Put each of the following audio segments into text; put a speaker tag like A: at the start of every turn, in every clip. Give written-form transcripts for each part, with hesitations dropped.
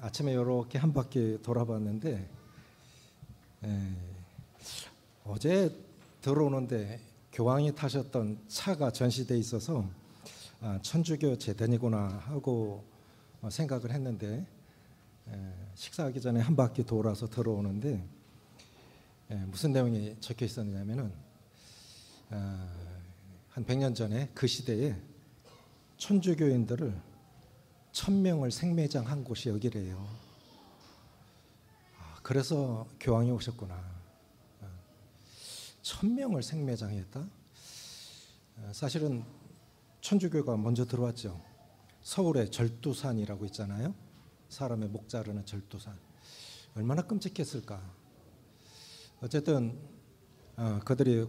A: 아침에 이렇게 한 바퀴 돌아봤는데 어제 들어오는데 교황이 타셨던 차가 전시돼 있어서 천주교 재단이구나 하고 생각을 했는데 식사하기 전에 한 바퀴 돌아서 들어오는데 무슨 내용이 적혀 있었냐면은 한 100년 전에 그 시대에 천주교인들을 1000명을 생매장한 곳이 여기래요. 그래서 교황이 오셨구나. 1000명을 생매장했다. 사실은 천주교가 먼저 들어왔죠. 서울에 절두산이라고 있잖아요. 사람의 목 자르는 절두산. 얼마나 끔찍했을까. 어쨌든 그들이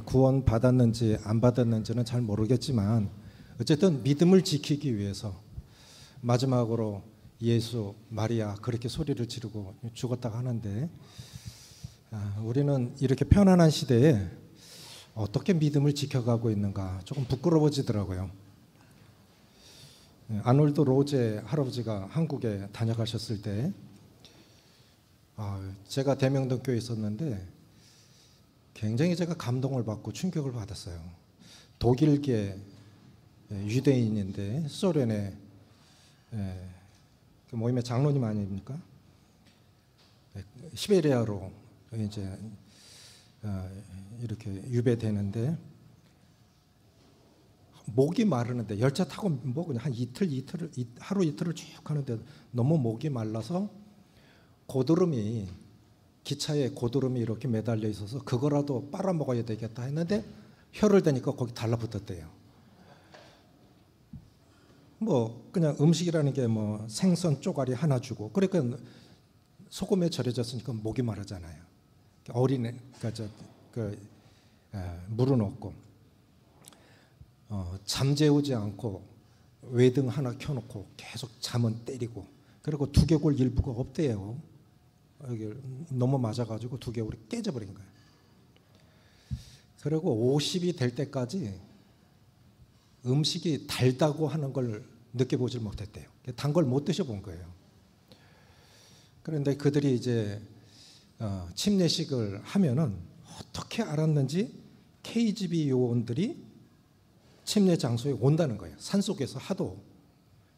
A: 구원 받았는지 안 받았는지는 잘 모르겠지만 어쨌든 믿음을 지키기 위해서 마지막으로 예수, 마리아 그렇게 소리를 지르고 죽었다고 하는데 우리는 이렇게 편안한 시대에 어떻게 믿음을 지켜가고 있는가 조금 부끄러워지더라고요. 아놀드 로제 할아버지가 한국에 다녀가셨을 때 제가 대명동교에 있었는데 굉장히 제가 감동을 받고 충격을 받았어요. 독일계 유대인인데 소련의 그 모임의 장로님 아닙니까? 시베리아로 이제 이렇게 유배되는데 목이 마르는데 열차 타고 뭐 그냥 한 하루 이틀을 쭉 하는데 너무 목이 말라서 고드름이 기차에 고드름이 이렇게 매달려 있어서 그거라도 빨아먹어야 되겠다 했는데 혀를 대니까 거기 달라붙었대요. 뭐 그냥 음식이라는 게 뭐 생선 쪼가리 하나 주고 그러니까 소금에 절여졌으니까 목이 마르잖아요. 어린애 물은 없고 잠재우지 않고 외등 하나 켜놓고 계속 잠은 때리고 그리고 두개골 일부가 없대요. 여기 너무 맞아가지고 두개골이 깨져버린 거예요. 그리고 50이 될 때까지 음식이 달다고 하는 걸 느껴보질 못했대요. 단 걸 못 드셔본 거예요. 그런데 그들이 이제 침례식을 하면은 어떻게 알았는지 KGB 요원들이 침례 장소에 온다는 거예요. 산속에서 하도.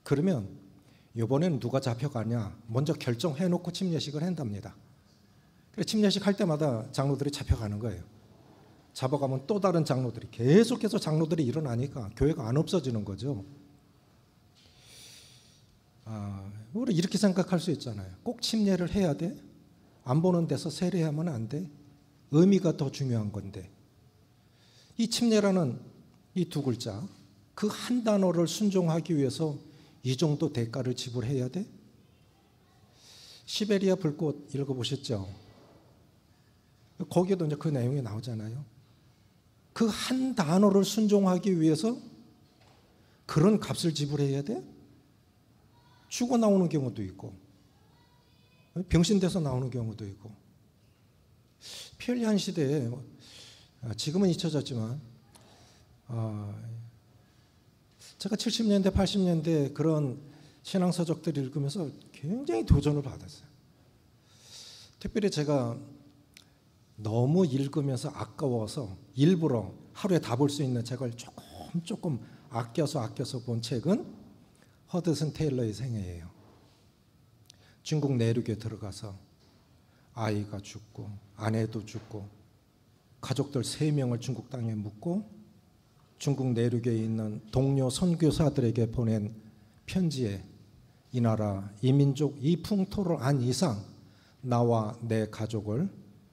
A: 그러면 이번에는 누가 잡혀가냐 먼저 결정해놓고 침례식을 한답니다. 그래서 침례식 할 때마다 장로들이 잡혀가는 거예요. 잡아가면 또 다른 장로들이 계속해서 장로들이 일어나니까 교회가 안 없어지는 거죠. 우리 이렇게 생각할 수 있잖아요. 꼭 침례를 해야 돼? 안 보는 데서 세례하면 안 돼? 의미가 더 중요한 건데 이 침례라는 이 두 글자 그 한 단어를 순종하기 위해서 이 정도 대가를 지불해야 돼? 시베리아 불꽃 읽어보셨죠? 거기에도 이제 그 내용이 나오잖아요. 그 한 단어를 순종하기 위해서 그런 값을 지불해야 돼? 죽어 나오는 경우도 있고 병신돼서 나오는 경우도 있고 편리한 시대에 지금은 잊혀졌지만 제가 70년대 80년대 그런 신앙서적들을 읽으면서 굉장히 도전을 받았어요. 특별히 제가 너무 읽으면서 아까워서 일부러 하루에 다 볼 수 있는 책을 조금 아껴서 본 책은 허드슨 테일러의 생애예요. 중국 내륙에 들어가서 아이가 죽고 아내도 죽고 가족들 3명을 중국 땅에 묻고 중국 내륙에 있는 동료 선교사들에게 보낸 편지에 이 나라, 이 민족, 이 풍토를 안 이상 나와 내 가족을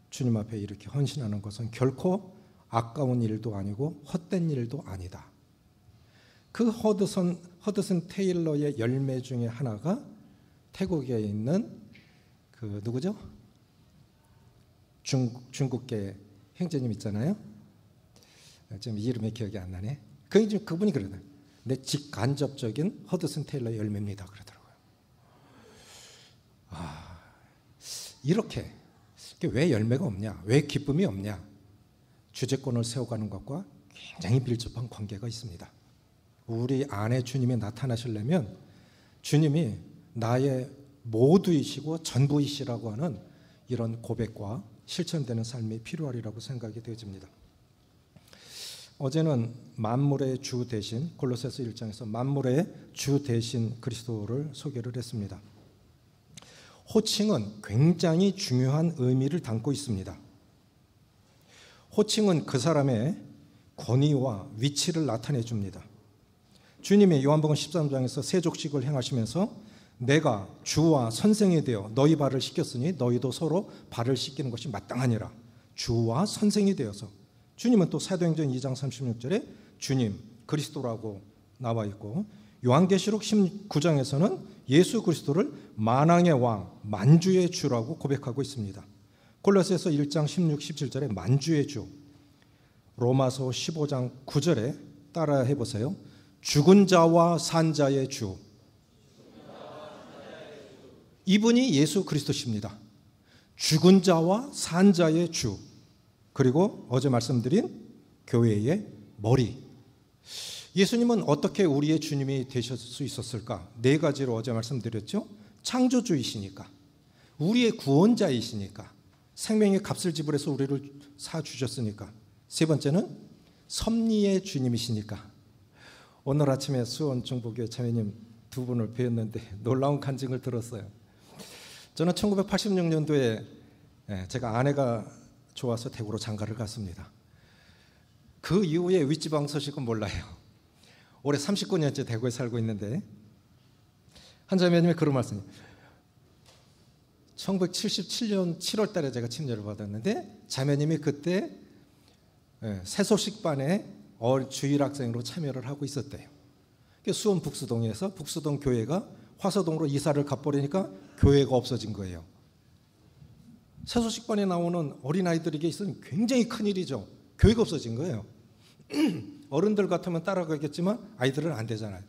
A: 주님 앞에 이렇게 헌신하는 것은 결코 아까운 일도 아니고 헛된 일도 아니다. 그 허드슨 테일러의 열매 중에 하나가 태국에 있는 그 누구죠? 중국계 형제님 있잖아요. 지금 이름이 기억이 안 나네. 그분이 그러네. 내 직간접적인 허드슨 테일러의 열매입니다. 그러더라고요. 이렇게 왜 열매가 없냐? 왜 기쁨이 없냐? 주제권을 세워가는 것과 굉장히 밀접한 관계가 있습니다. 우리 안에 주님이 나타나시려면 주님이 나의 모두이시고 전부이시라고 하는 이런 고백과 실천되는 삶이 필요하리라고 생각이 되어집니다. 어제는 만물의 주 대신 골로새서 1장에서 만물의 주 대신 그리스도를 소개를 했습니다. 호칭은 굉장히 중요한 의미를 담고 있습니다. 호칭은 그 사람의 권위와 위치를 나타내 줍니다. 주님이 요한복음 13장에서 세족식을 행하시면서 내가 주와 선생이 되어 너희 발을 씻겼으니 너희도 서로 발을 씻기는 것이 마땅하니라. 주와 선생이 되어서. 주님은 또 사도행전 2장 36절에 주님 그리스도라고 나와 있고, 요한계시록 19장에서는 예수 그리스도를 만왕의 왕 만주의 주라고 고백하고 있습니다. 골로새서 1장 16, 17절에 만주의 주, 로마서 15장 9절에 따라 해보세요. 죽은 자와 산 자의 주. 이분이 예수 그리스도십니다. 죽은 자와 산 자의 주. 그리고 어제 말씀드린 교회의 머리. 예수님은 어떻게 우리의 주님이 되실 수 있었을까? 네 가지로 어제 말씀드렸죠. 창조주이시니까, 우리의 구원자이시니까, 생명의 값을 지불해서 우리를 사주셨으니까, 세 번째는 섭리의 주님이시니까. 오늘 아침에 수원 중보교회 자매님 두 분을 뵈었는데 놀라운 간증을 들었어요. 저는 1986년도에 제가 아내가 좋아서 대구로 장가를 갔습니다. 그 이후에 윗지방 소식은 몰라요. 올해 39년째 대구에 살고 있는데 한 자매님이 그런 말씀이에요. 1977년 7월 달에 제가 침례를 받았는데 자매님이 그때 새소식반에 주일학생으로 참여를 하고 있었대요. 수원 북수동에서 북수동 교회가 화서동으로 이사를 가버리니까 교회가 없어진 거예요. 새소식반에 나오는 어린아이들에게 있어서는 굉장히 큰일이죠. 교회가 없어진 거예요. 어른들 같으면 따라가겠지만 아이들은 안 되잖아요.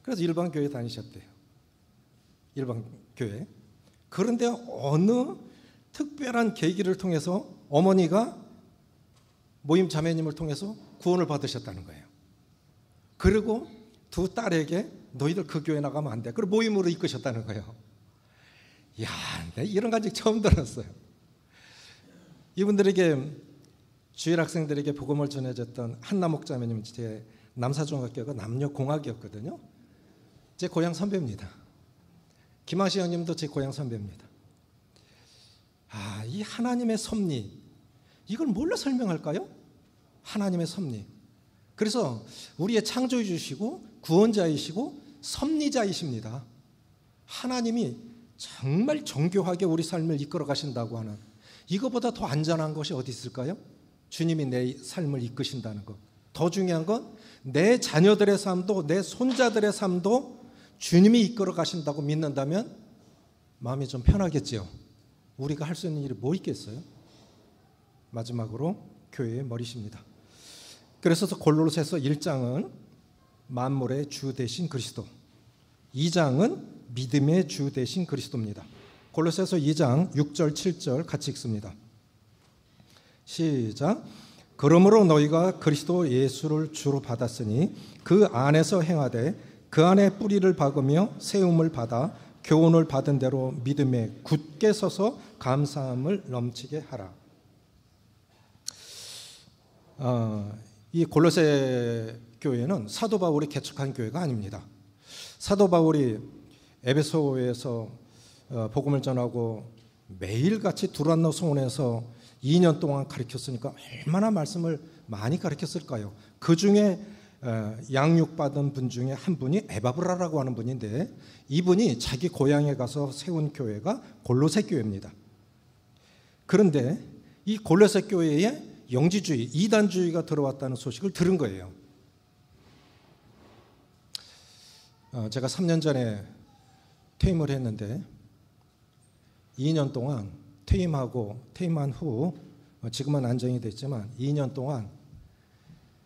A: 그래서 일반 교회 다니셨대요. 일반 교회. 그런데 어느 특별한 계기를 통해서 어머니가 모임 자매님을 통해서 구원을 받으셨다는 거예요. 그리고 두 딸에게 너희들 그 교회 나가면 안 돼. 그리고 모임으로 이끄셨다는 거예요. 이야, 내가 이런 간증 처음 들었어요. 이분들에게 주일 학생들에게 복음을 전해줬던 한나 목자매님, 제 남사중학교가 남녀공학이었거든요. 제 고향 선배입니다. 김하시 형님도 제 고향 선배입니다. 이 하나님의 섭리, 이걸 뭘로 설명할까요? 하나님의 섭리. 그래서 우리의 창조주시고 구원자이시고 섭리자이십니다. 하나님이 정말 정교하게 우리 삶을 이끌어 가신다고 하는, 이거보다 더 안전한 것이 어디 있을까요? 주님이 내 삶을 이끄신다는 것. 더 중요한 건 내 자녀들의 삶도 내 손자들의 삶도 주님이 이끌어 가신다고 믿는다면 마음이 좀 편하겠지요. 우리가 할 수 있는 일이 뭐 있겠어요? 마지막으로 교회의 머리십니다. 그래서 골로새서 1장은 만물의 주 되신 그리스도, 2장은 믿음의 주 되신 그리스도입니다. 골로새서 2장 6절 7절 같이 읽습니다. 시작. 그러므로 너희가 그리스도 예수를 주로 받았으니 그 안에서 행하되 그 안에 뿌리를 박으며 세움을 받아 교훈을 받은 대로 믿음에 굳게 서서 감사함을 넘치게 하라. 이 골로새 교회는 사도 바울이 개척한 교회가 아닙니다. 사도 바울이 에베소에서 복음을 전하고 매일같이 두란노 성원에서 2년 동안 가르쳤으니까 얼마나 말씀을 많이 가르쳤을까요? 그 중에 양육받은 분 중에 한 분이 에바브라라고 하는 분인데, 이분이 자기 고향에 가서 세운 교회가 골로새 교회입니다. 그런데 이 골로새 교회에 영지주의, 이단주의가 들어왔다는 소식을 들은 거예요. 제가 3년 전에 퇴임을 했는데 2년 동안 퇴임한 후 지금은 안정이 됐지만 2년 동안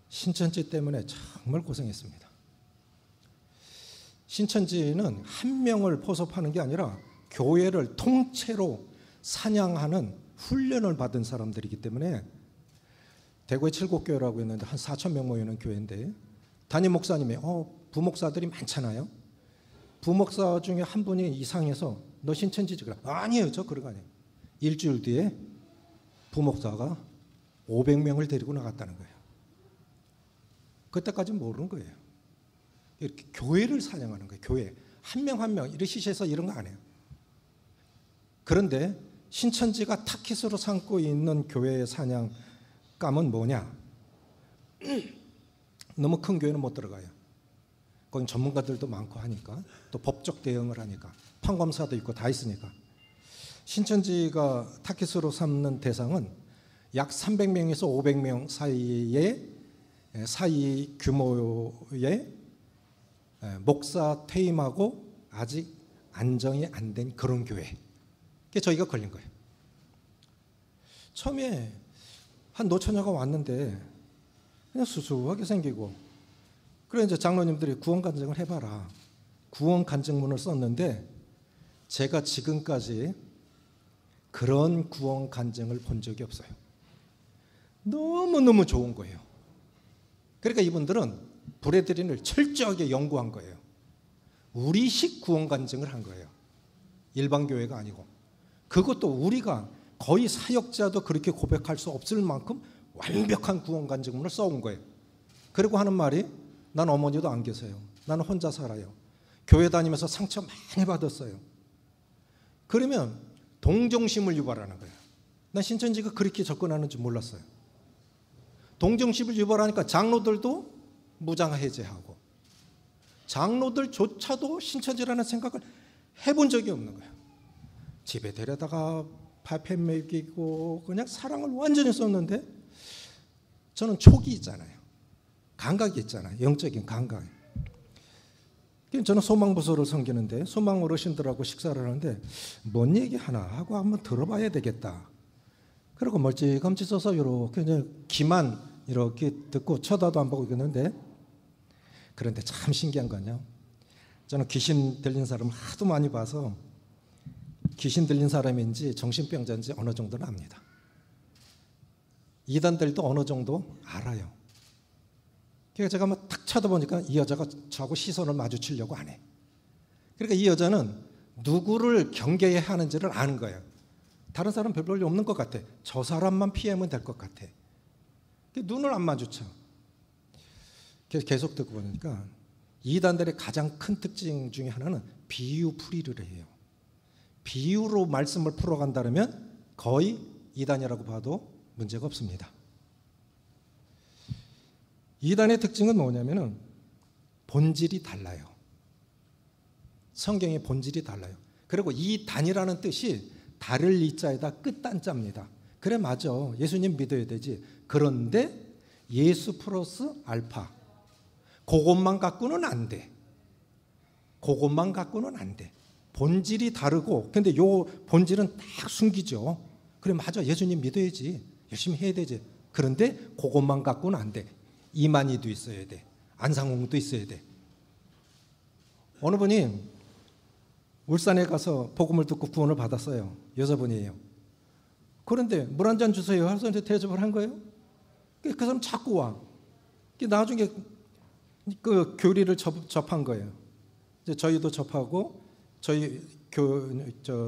A: 신천지 때문에 정말 고생했습니다. 신천지는 한 명을 포섭하는 게 아니라 교회를 통째로 사냥하는 훈련을 받은 사람들이기 때문에, 대구에 칠곡교회라고 있는데 한 4,000명 모이는 교회인데 담임 목사님이 부목사들이 많잖아요. 부목사 중에 한 분이 이상해서 너 신천지지? 그래. 아니에요. 저 그런 거 아니에요. 일주일 뒤에 부목사가 500명을 데리고 나갔다는 거예요. 그때까지는 모르는 거예요. 이렇게 교회를 사냥하는 거예요. 교회. 한 명 한 명 이러시셔서 이런 거 안 해요. 그런데 신천지가 타깃으로 삼고 있는 교회의 사냥감은 뭐냐? 너무 큰 교회는 못 들어가요. 거긴 전문가들도 많고 하니까, 또 법적 대응을 하니까, 판검사도 있고 다 있으니까. 신천지가 타깃으로 삼는 대상은 약 300명에서 500명 사이 규모의 목사 퇴임하고 아직 안정이 안 된 그런 교회. 그게 저희가 걸린 거예요. 처음에 한 노처녀가 왔는데 그냥 수수하게 생기고, 그래 이제 장로님들이 구원 간증을 해봐라. 구원 간증문을 썼는데 제가 지금까지 그런 구원 간증을 본 적이 없어요. 너무너무 좋은 거예요. 그러니까 이분들은 브래드린을 철저하게 연구한 거예요. 우리식 구원 간증을 한 거예요. 일반 교회가 아니고. 그것도 우리가 거의 사역자도 그렇게 고백할 수 없을 만큼 완벽한 구원 간증문을 써온 거예요. 그리고 하는 말이, 난 어머니도 안 계세요. 나는 혼자 살아요. 교회 다니면서 상처 많이 받았어요. 그러면 동정심을 유발하는 거예요. 난 신천지가 그렇게 접근하는 줄 몰랐어요. 동정심을 유발하니까 장로들도 무장 해제하고, 장로들조차도 신천지라는 생각을 해본 적이 없는 거예요. 집에 데려다가 밥해 먹이고 그냥 사랑을 완전히 썼는데, 저는 촉이 있잖아요. 감각이 있잖아요. 영적인 감각. 저는 소망부서를 섬기는데 소망 어르신들하고 식사를 하는데 뭔 얘기 하나 하고 한번 들어봐야 되겠다. 그리고 멀찌감치 써서 이렇게 귀만 이렇게 듣고 쳐다도 안 보고 있는데, 그런데 참 신기한 건요, 저는 귀신 들린 사람을 하도 많이 봐서 귀신 들린 사람인지 정신병자인지 어느 정도는 압니다. 이단들도 어느 정도 알아요. 그러니까 제가 막 탁 쳐다보니까 이 여자가 저하고 시선을 마주치려고 안 해. 그러니까 이 여자는 누구를 경계해야 하는지를 아는 거예요. 다른 사람 별 볼일 없는 것 같아. 저 사람만 피하면 될 것 같아. 눈을 안 마주쳐. 계속 듣고 보니까 이단들의 가장 큰 특징 중에 하나는 비유풀이를 해요. 비유로 말씀을 풀어간다면 거의 이단이라고 봐도 문제가 없습니다. 이단의 특징은 뭐냐면은 본질이 달라요. 성경의 본질이 달라요. 그리고 이 단이라는 뜻이 다를 이자에다 끝단자입니다. 그래, 맞아. 예수님 믿어야 되지. 그런데 예수 플러스 알파. 그것만 갖고는 안 돼. 그것만 갖고는 안 돼. 본질이 다르고, 근데 요 본질은 딱 숨기죠. 그래, 맞아. 예수님 믿어야지. 열심히 해야 되지. 그런데 그것만 갖고는 안 돼. 이만희도 있어야 돼. 안상홍도 있어야 돼. 어느 분이 울산에 가서 복음을 듣고 구원을 받았어요. 여자분이에요. 그런데 물 한 잔 주세요 해서 대접을 한 거예요. 그 사람 자꾸 와. 나중에 그 교리를 접한 거예요. 이제 저희도 접하고 저희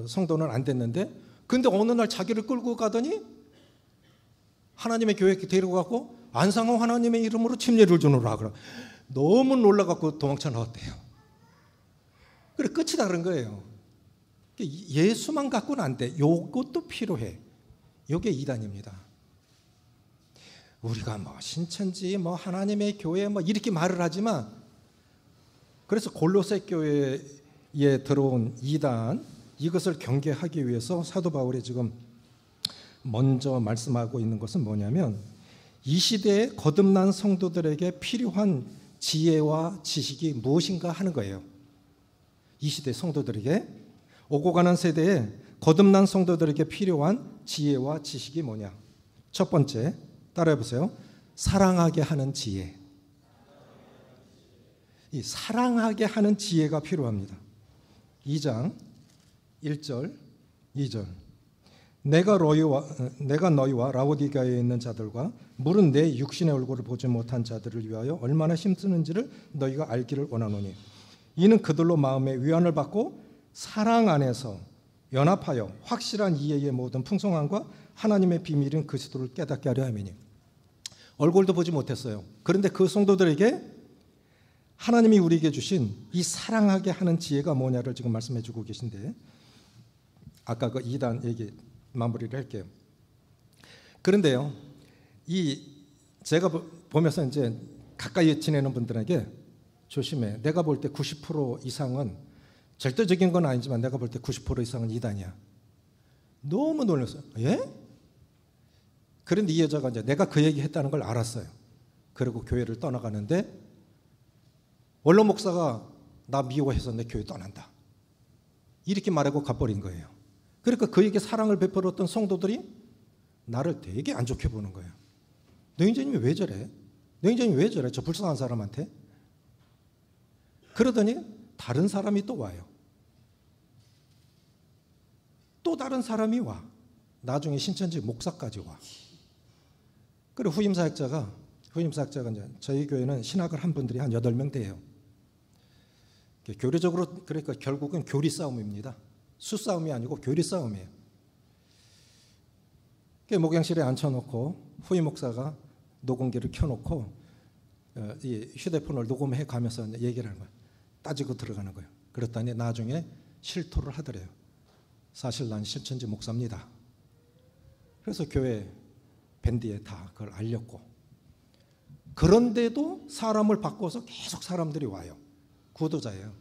A: 성도는 안 됐는데, 근데 어느 날 자기를 끌고 가더니 하나님의 교회에 데리고 가고 안상홍 하나님의 이름으로 침례를 주노라 그러. 너무 놀라갖고 도망쳐 나왔대요. 그래, 끝이 다른 거예요. 예수만 갖고는 안 돼. 요것도 필요해. 요게 이단입니다. 우리가 뭐 신천지, 뭐 하나님의 교회 뭐 이렇게 말을 하지만, 그래서 골로새 교회에 들어온 이단, 이것을 경계하기 위해서 사도 바울이 지금 먼저 말씀하고 있는 것은 뭐냐면, 이 시대에 거듭난 성도들에게 필요한 지혜와 지식이 무엇인가 하는 거예요. 이 시대 성도들에게, 오고 가는 세대에 거듭난 성도들에게 필요한 지혜와 지식이 뭐냐? 첫 번째, 따라해 보세요. 사랑하게 하는 지혜. 이 사랑하게 하는 지혜가 필요합니다. 2장 1절 2절. 내가 너희와 라오디게아에 있는 자들과 물은 내 육신의 얼굴을 보지 못한 자들을 위하여 얼마나 힘쓰는지를 너희가 알기를 원하노니, 이는 그들로 마음의 위안을 받고 사랑 안에서 연합하여 확실한 이해의 모든 풍성함과 하나님의 비밀인 그리스도를 깨닫게 하려 함이니. 얼굴도 보지 못했어요. 그런데 그 성도들에게 하나님이 우리에게 주신 이 사랑하게 하는 지혜가 뭐냐를 지금 말씀해 주고 계신데, 아까 그 2단 얘기 마무리를 할게요. 그런데요, 제가 보면서 이제 가까이 지내는 분들에게 조심해. 내가 볼 때 90% 이상은, 절대적인 건 아니지만 내가 볼 때 90% 이상은 2단이야. 너무 놀랐어요. 예? 그런데 이 여자가 이제 내가 그 얘기 했다는 걸 알았어요. 그리고 교회를 떠나가는데 원로 목사가 나 미워해서 내 교회 떠난다, 이렇게 말하고 가버린 거예요. 그러니까 그에게 사랑을 베풀었던 성도들이 나를 되게 안 좋게 보는 거예요. 너 형제님이 왜 저래? 너 형제님이 왜 저래? 저 불쌍한 사람한테? 그러더니 다른 사람이 또 와요. 또 다른 사람이 와. 나중에 신천지 목사까지 와. 그리고 후임사역자가 이제 저희 교회는 신학을 한 분들이 한 8명 돼요. 교리적으로, 그러니까 결국은 교리 싸움입니다. 수싸움이 아니고 교리 싸움이에요. 목양실에 앉혀놓고 후임 목사가 녹음기를 켜놓고 이 휴대폰을 녹음해 가면서 얘기를 하는 거예요. 따지고 들어가는 거예요. 그랬더니 나중에 실토를 하더래요. 사실 난 신천지 목사입니다. 그래서 교회 밴드에 다 그걸 알렸고, 그런데도 사람을 바꿔서 계속 사람들이 와요. 구도자예요.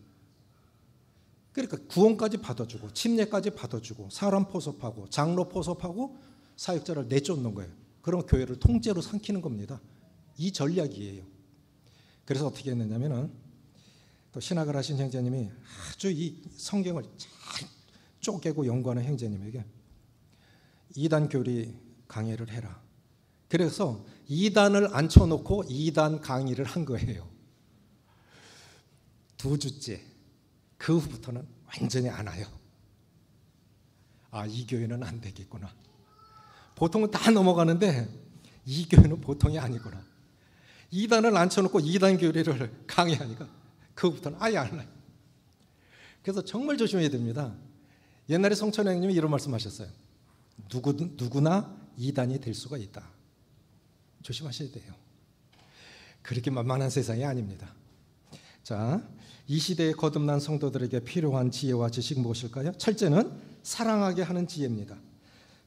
A: 그러니까 구원까지 받아주고 침례까지 받아주고 사람 포섭하고 장로 포섭하고 사역자를 내쫓는 거예요. 그럼 교회를 통째로 삼키는 겁니다. 이 전략이에요. 그래서 어떻게 했느냐면은, 또 신학을 하신 형제님이 아주 이 성경을 잘 쪼개고 연구하는 형제님에게 2단 교리 강의를 해라. 그래서 2단을 앉혀놓고 2단 강의를 한 거예요. 2주째. 그 후부터는 완전히 안 와요. 아, 이 교회는 안 되겠구나. 보통은 다 넘어가는데 이 교회는 보통이 아니구나. 2단을 앉혀놓고 2단 교리를 강의하니까 그 후부터는 아예 안 와요. 그래서 정말 조심해야 됩니다. 옛날에 성철 형님이 이런 말씀하셨어요. 누구나 2단이 될 수가 있다. 조심하셔야 돼요. 그렇게 만만한 세상이 아닙니다. 자, 이 시대에 거듭난 성도들에게 필요한 지혜와 지식 무엇일까요? 첫째는 사랑하게 하는 지혜입니다.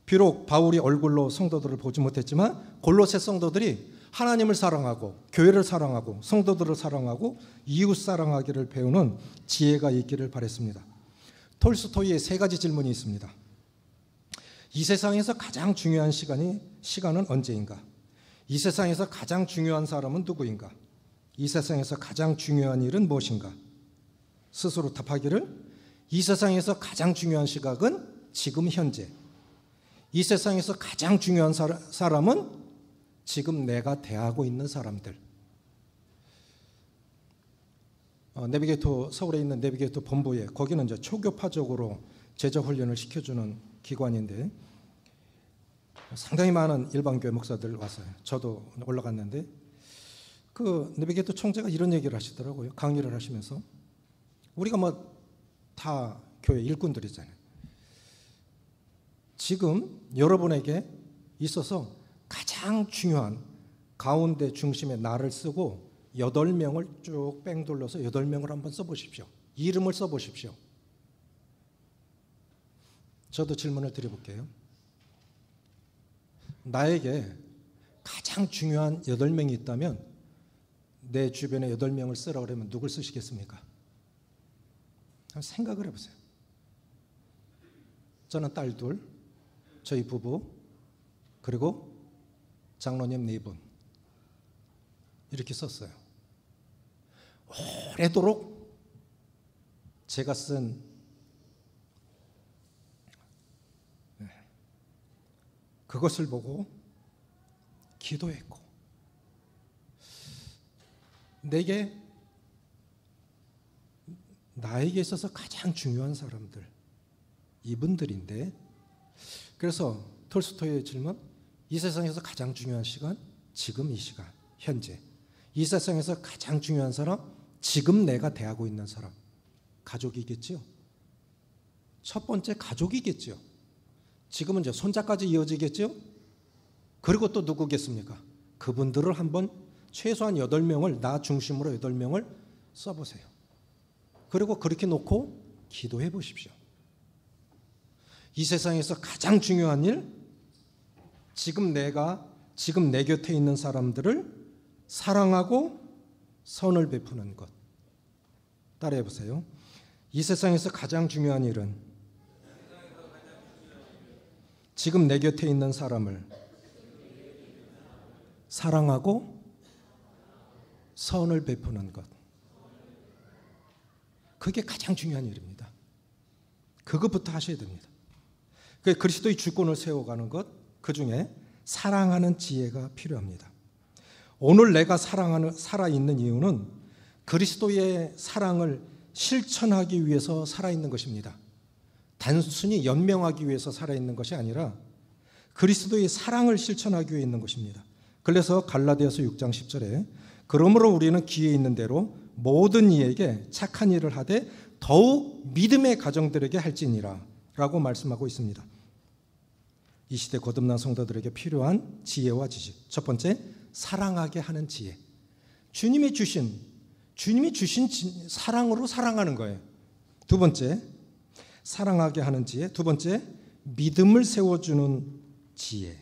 A: 비록 바울이 얼굴로 성도들을 보지 못했지만 골로새 성도들이 하나님을 사랑하고 교회를 사랑하고 성도들을 사랑하고 이웃 사랑하기를 배우는 지혜가 있기를 바랬습니다. 톨스토이의 3가지 질문이 있습니다. 이 세상에서 가장 중요한 시간은 언제인가? 이 세상에서 가장 중요한 사람은 누구인가? 이 세상에서 가장 중요한 일은 무엇인가? 스스로 답하기를, 이 세상에서 가장 중요한 시각은 지금 현재. 이 세상에서 가장 중요한 사람은 지금 내가 대하고 있는 사람들. 내비게이터, 서울에 있는 내비게이터 본부에, 거기는 이제 초교파적으로 제자 훈련을 시켜주는 기관인데 상당히 많은 일반교회 목사들 왔어요. 저도 올라갔는데 그 내비게이터 총재가 이런 얘기를 하시더라고요. 강의를 하시면서, 우리가 뭐 다 교회 일꾼들이잖아요. 지금 여러분에게 있어서 가장 중요한 가운데 중심에 나를 쓰고 8명을 쭉 뺑 돌려서 8명을 한번 써보십시오. 이름을 써보십시오. 저도 질문을 드려볼게요. 나에게 가장 중요한 8명이 있다면 내 주변에 8명을 쓰라 그러면 누굴 쓰시겠습니까? 한번 생각을 해보세요. 저는 딸 2, 저희 부부, 그리고 장로님 4분 이렇게 썼어요. 오래도록 제가 쓴 그것을 보고 기도했고, 나에게 있어서 가장 중요한 사람들, 이분들인데, 그래서 톨스토이의 질문, 이 세상에서 가장 중요한 시간, 지금 이 시간, 현재. 이 세상에서 가장 중요한 사람, 지금 내가 대하고 있는 사람, 가족이겠죠. 첫 번째 가족이겠죠. 지금은 이제 손자까지 이어지겠죠. 그리고 또 누구겠습니까? 그분들을 한번 최소한 8명을, 나 중심으로 8명을 써보세요. 그리고 그렇게 놓고 기도해 보십시오. 이 세상에서 가장 중요한 일, 지금 내 곁에 있는 사람들을 사랑하고 선을 베푸는 것. 따라해 보세요. 이 세상에서 가장 중요한 일은 지금 내 곁에 있는 사람을 사랑하고 선을 베푸는 것. 그게 가장 중요한 일입니다. 그것부터 하셔야 됩니다. 그리스도의 주권을 세워가는 것, 그 중에 사랑하는 지혜가 필요합니다. 오늘 내가 살아있는 이유는 그리스도의 사랑을 실천하기 위해서 살아있는 것입니다. 단순히 연명하기 위해서 살아있는 것이 아니라 그리스도의 사랑을 실천하기 위해 있는 것입니다. 그래서 갈라디아서 6장 10절에 그러므로 우리는 기회 있는 대로 모든 이에게 착한 일을 하되 더욱 믿음의 가정들에게 할지니라 라고 말씀하고 있습니다. 이 시대 거듭난 성도들에게 필요한 지혜와 지식. 첫 번째, 사랑하게 하는 지혜. 주님이 주신 사랑으로 사랑하는 거예요. 두 번째, 사랑하게 하는 지혜. 두 번째, 믿음을 세워주는 지혜.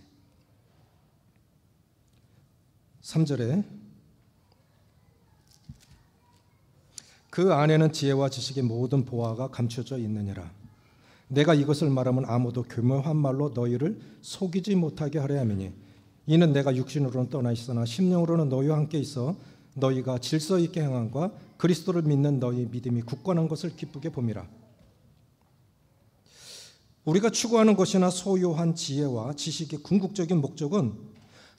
A: 3절에 그 안에는 지혜와 지식의 모든 보화가 감춰져 있느니라. 내가 이것을 말하면 아무도 교묘한 말로 너희를 속이지 못하게 하려 함이니 이는 내가 육신으로는 떠나 있으나 심령으로는 너희와 함께 있어 너희가 질서 있게 행함과 그리스도를 믿는 너희 믿음이 굳건한 것을 기쁘게 봄이라. 우리가 추구하는 것이나 소유한 지혜와 지식의 궁극적인 목적은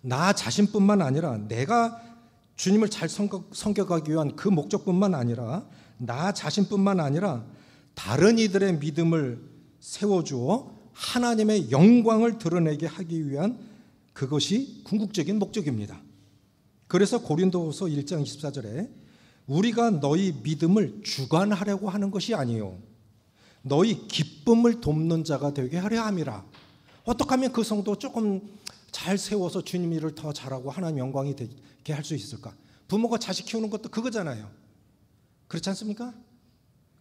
A: 나 자신뿐만 아니라 내가 주님을 잘 섬겨가기 위한 그 목적뿐만 아니라 나 자신뿐만 아니라 다른 이들의 믿음을 세워주어 하나님의 영광을 드러내게 하기 위한 그것이 궁극적인 목적입니다. 그래서 고린도후서 1장 24절에 우리가 너희 믿음을 주관하려고 하는 것이 아니요 너희 기쁨을 돕는 자가 되게 하려 함이라. 어떻게 하면 그 성도 조금 잘 세워서 주님 일을 더 잘하고 하나님 영광이 되게 할 수 있을까? 부모가 자식 키우는 것도 그거잖아요. 그렇지 않습니까?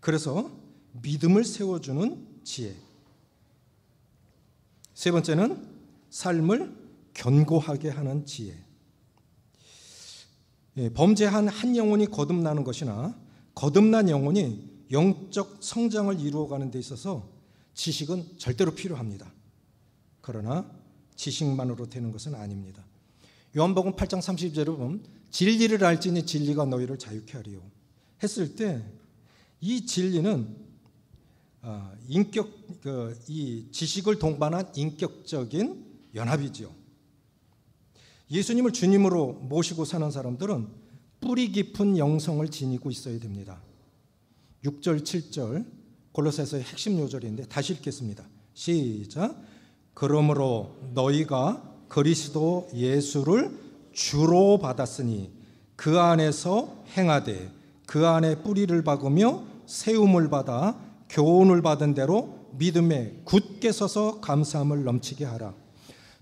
A: 그래서 믿음을 세워주는 지혜. 세 번째는 삶을 견고하게 하는 지혜. 범죄한 한 영혼이 거듭나는 것이나 거듭난 영혼이 영적 성장을 이루어가는 데 있어서 지식은 절대로 필요합니다. 그러나 지식만으로 되는 것은 아닙니다. 요한복음 8장 30절에 보면 진리를 알지니 진리가 너희를 자유케 하리요 했을 때 이 진리는 이 지식을 동반한 인격적인 연합이죠. 예수님을 주님으로 모시고 사는 사람들은 뿌리 깊은 영성을 지니고 있어야 됩니다. 6절, 7절 골로새서의 핵심 요절인데 다시 읽겠습니다. 시작. 그러므로 너희가 그리스도 예수를 주로 받았으니 그 안에서 행하되 그 안에 뿌리를 박으며 세움을 받아 교훈을 받은 대로 믿음에 굳게 서서 감사함을 넘치게 하라.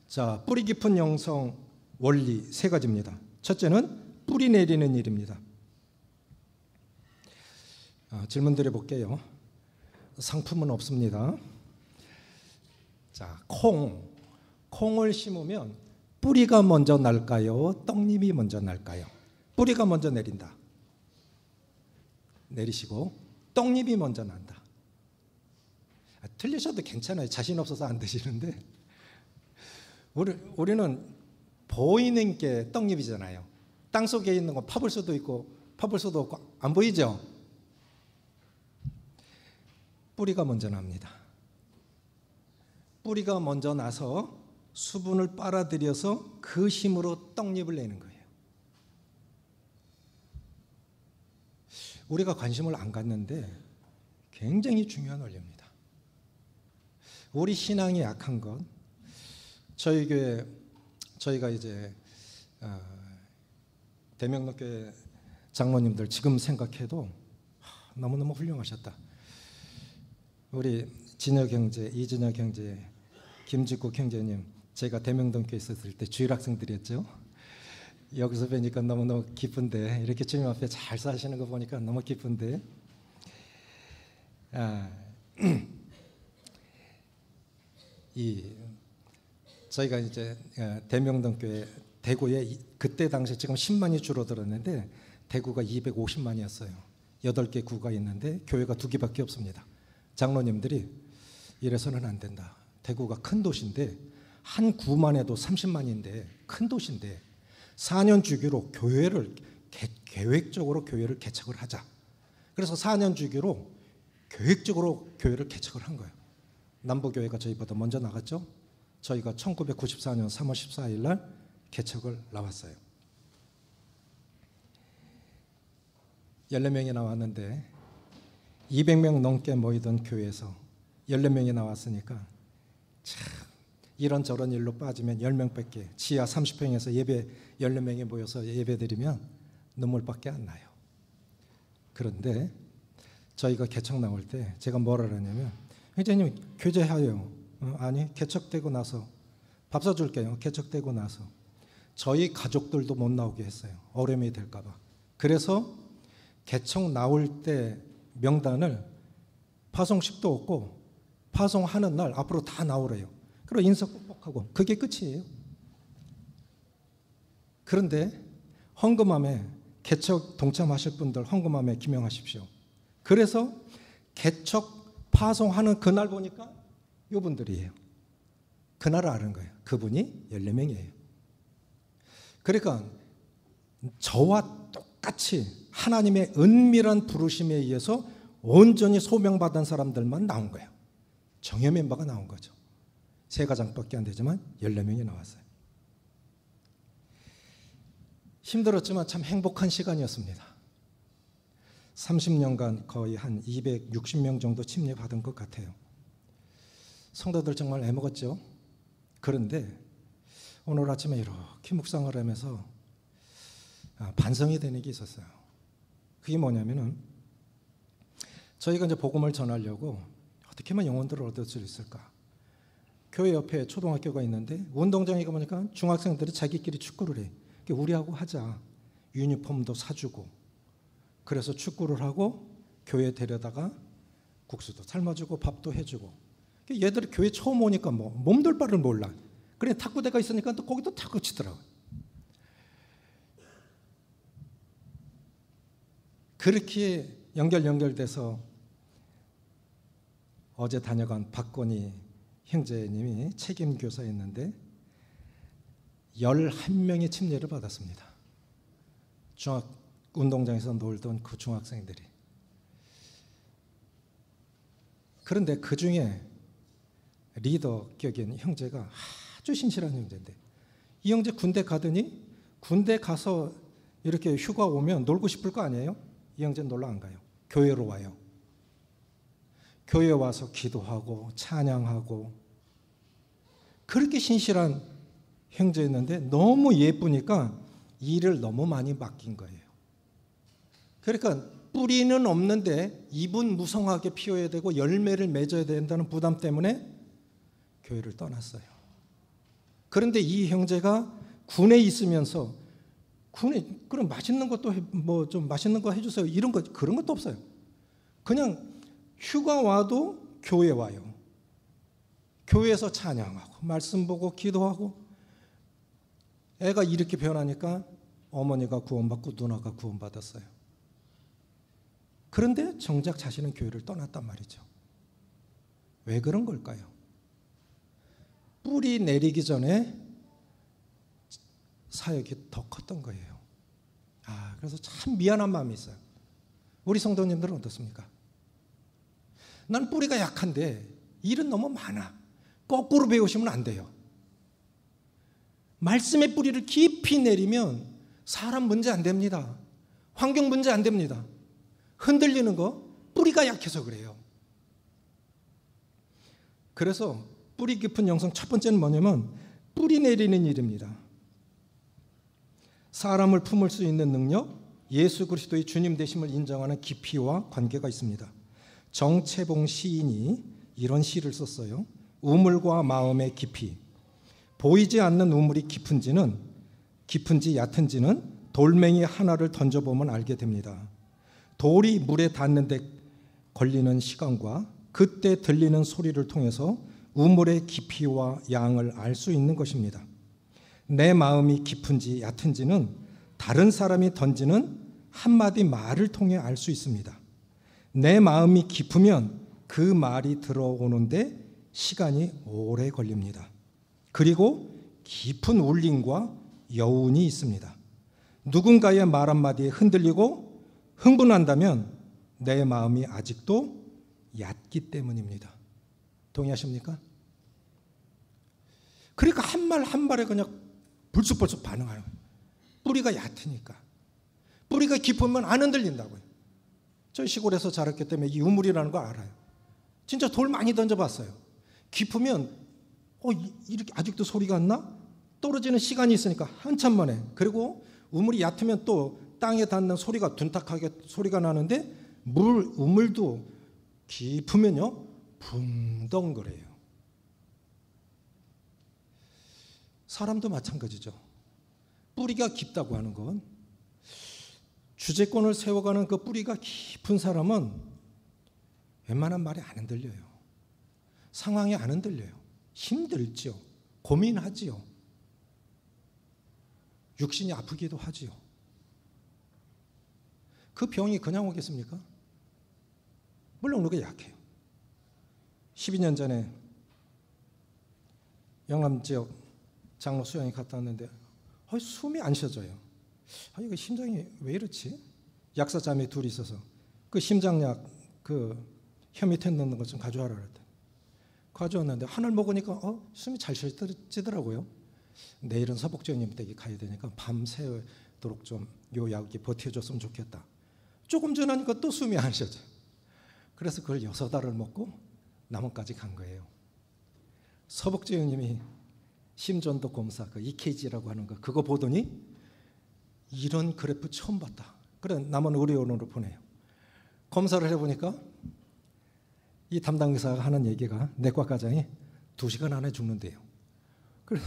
A: 자, 뿌리 깊은 영성 원리 세 가지입니다. 첫째는 뿌리 내리는 일입니다. 질문 드려볼게요. 상품은 없습니다. 자, 콩을 심으면 뿌리가 먼저 날까요? 떡잎이 먼저 날까요? 뿌리가 먼저 내린다. 내리시고 떡잎이 먼저 난다. 틀리셔도 괜찮아요. 자신 없어서 안 되시는데 우리는 보이는 게 떡잎이잖아요. 땅속에 있는 건 파볼 수도 있고 파볼 수도 없고 안 보이죠? 뿌리가 먼저 납니다. 뿌리가 먼저 나서 수분을 빨아들여서 그 힘으로 떡잎을 내는 거예요. 우리가 관심을 안 갖는데 굉장히 중요한 원리입니다. 우리 신앙이 약한 건 저희 교회 저희가 이제 대명로교회 장로님들 지금 생각해도 너무너무 훌륭하셨다. 우리 진혁 형제, 이진혁 형제, 김직국 형제님, 제가 대명동교에 있었을 때 주일 학생들이었죠. 여기서 뵈니까 너무너무 기쁜데, 이렇게 주님 앞에 잘 사시는 거 보니까 너무 기쁜데, 저희가 이제 대명동교회 대구에 그때 당시 지금 10만이 줄어들었는데 대구가 250만이었어요. 8개 구가 있는데 교회가 2개밖에 없습니다. 장로님들이 이래서는 안 된다. 대구가 큰 도시인데 한 구만 해도 30만인데 큰 도시인데 4년 주기로 교회를 계획적으로 교회를 개척을 하자. 그래서 4년 주기로 계획적으로 교회를 개척을 한 거예요. 남부교회가 저희보다 먼저 나갔죠. 저희가 1994년 3월 14일 날 개척을 나왔어요. 14명이 나왔는데 200명 넘게 모이던 교회에서 14명이 나왔으니까 참 이런저런 일로 빠지면 10명밖에, 지하 30평에서 예배 14명이 모여서 예배드리면 눈물밖에 안 나요. 그런데 저희가 개척 나올 때 제가 뭐라 그러냐면, 회장님 교제하여, 아니 개척되고 나서 밥 사줄게요. 개척되고 나서 저희 가족들도 못 나오게 했어요. 어려움이 될까 봐. 그래서 개척 나올 때 명단을 파송식도 없고 파송하는 날 앞으로 다 나오래요. 그리고 인사 꼭꼭하고 그게 끝이에요. 그런데 헌금함에, 개척 동참하실 분들 헌금함에 기명하십시오. 그래서 개척 파송하는 그날 보니까 이분들이에요. 그날 아는 거예요. 그분이 14명이에요. 그러니까 저와 똑같이 하나님의 은밀한 부르심에 의해서 온전히 소명받은 사람들만 나온 거예요. 정예 멤버가 나온 거죠. 3가장밖에 안 되지만 14명이 나왔어요. 힘들었지만 참 행복한 시간이었습니다. 30년간 거의 한 260명 정도 침례받은 것 같아요. 성도들 정말 애먹었죠. 그런데 오늘 아침에 이렇게 묵상을 하면서 반성이 되는 게 있었어요. 그게 뭐냐면은 저희가 이제 복음을 전하려고 어떻게 하면 영혼들을 얻을 수 있을까? 교회 옆에 초등학교가 있는데 운동장에 가보니까 중학생들이 자기끼리 축구를 해. 우리하고 하자. 유니폼도 사주고. 그래서 축구를 하고 교회 데려다가 국수도 삶아주고 밥도 해주고. 얘들이 교회 처음 오니까 뭐 몸둘 바를 몰라. 그래 탁구대가 있으니까 또 거기도 탁구 치더라고요. 그렇게 연결돼서 어제 다녀간 박건희 형제님이 책임교사였는데 11명의 침례를 받았습니다. 운동장에서 놀던 그 중학생들이. 그런데 그 중에 리더격인 형제가 아주 신실한 형제인데, 이 형제 군대 가더니 군대 가서 이렇게 휴가 오면 놀고 싶을 거 아니에요? 이 형제는 놀러 안 가요. 교회로 와요. 교회 와서 기도하고 찬양하고. 그렇게 신실한 형제였는데 너무 예쁘니까 일을 너무 많이 맡긴 거예요. 그러니까 뿌리는 없는데 잎은 무성하게 피워야 되고 열매를 맺어야 된다는 부담 때문에 교회를 떠났어요. 그런데 이 형제가 군에 있으면서 군에 그럼 맛있는 것도 뭐 좀 맛있는 거 해주세요. 이런 거 그런 것도 없어요. 그냥 휴가 와도 교회 와요. 교회에서 찬양하고 말씀 보고 기도하고. 애가 이렇게 변하니까 어머니가 구원받고 누나가 구원받았어요. 그런데 정작 자신은 교회를 떠났단 말이죠. 왜 그런 걸까요? 뿌리 내리기 전에 사역이 더 컸던 거예요. 그래서 참 미안한 마음이 있어요. 우리 성도님들은 어떻습니까? 난 뿌리가 약한데 일은 너무 많아. 거꾸로 배우시면 안 돼요. 말씀의 뿌리를 깊이 내리면 사람 문제 안 됩니다. 환경 문제 안 됩니다. 흔들리는 거 뿌리가 약해서 그래요. 그래서 뿌리 깊은 영성 첫 번째는 뭐냐면 뿌리 내리는 일입니다. 사람을 품을 수 있는 능력, 예수 그리스도의 주님 되심을 인정하는 깊이와 관계가 있습니다. 정채봉 시인이 이런 시를 썼어요. 우물과 마음의 깊이. 보이지 않는 우물이 깊은지 얕은지는 돌멩이 하나를 던져보면 알게 됩니다. 돌이 물에 닿는 데 걸리는 시간과 그때 들리는 소리를 통해서 우물의 깊이와 양을 알 수 있는 것입니다. 내 마음이 깊은지 얕은지는 다른 사람이 던지는 한마디 말을 통해 알 수 있습니다. 내 마음이 깊으면 그 말이 들어오는데 시간이 오래 걸립니다. 그리고 깊은 울림과 여운이 있습니다. 누군가의 말 한마디에 흔들리고 흥분한다면 내 마음이 아직도 얕기 때문입니다. 동의하십니까? 그러니까 한 말 한 말에 그냥 불쑥불쑥 반응하는 거예요. 뿌리가 얕으니까. 뿌리가 깊으면 안 흔들린다고요. 저 시골에서 자랐기 때문에 이 우물이라는 거 알아요. 진짜 돌 많이 던져봤어요. 깊으면 이렇게 아직도 소리가 안 나? 떨어지는 시간이 있으니까 한참 만에. 그리고 우물이 얕으면 또 땅에 닿는 소리가 둔탁하게 소리가 나는데 우물도 깊으면요 붕덩거려요. 사람도 마찬가지죠. 뿌리가 깊다고 하는 건 주제권을 세워가는 그 뿌리가 깊은 사람은 웬만한 말이 안 흔들려요. 상황이 안 흔들려요. 힘들지요. 고민하지요. 육신이 아프기도 하지요. 그 병이 그냥 오겠습니까? 물론 우리가 약해요. 12년 전에 영남 지역 장로 수양에 갔다 왔는데 숨이 안 쉬어져요. 이거 심장이 왜 이렇지? 약사자매 둘이 있어서 그 심장약 그 혀 밑에 넣는 것 좀 가져와라 그랬더니 가져왔는데 하나를 먹으니까 숨이 잘 쉬어지더라고요. 내일은 서복지원님 댁에 가야 되니까 밤새도록 좀 요 약이 버텨줬으면 좋겠다. 조금 지나니까 또 숨이 안 쉬어져. 그래서 그걸 6알을 먹고 남원까지 간 거예요. 서복지원님이 심전도 검사 그 EKG라고 하는 거 그거 보더니 이런 그래프 처음 봤다. 그래 남원 의료원으로 보내요. 검사를 해보니까 이 담당 의사가 하는 얘기가 내과 과장이 2시간 안에 죽는데요. 그래서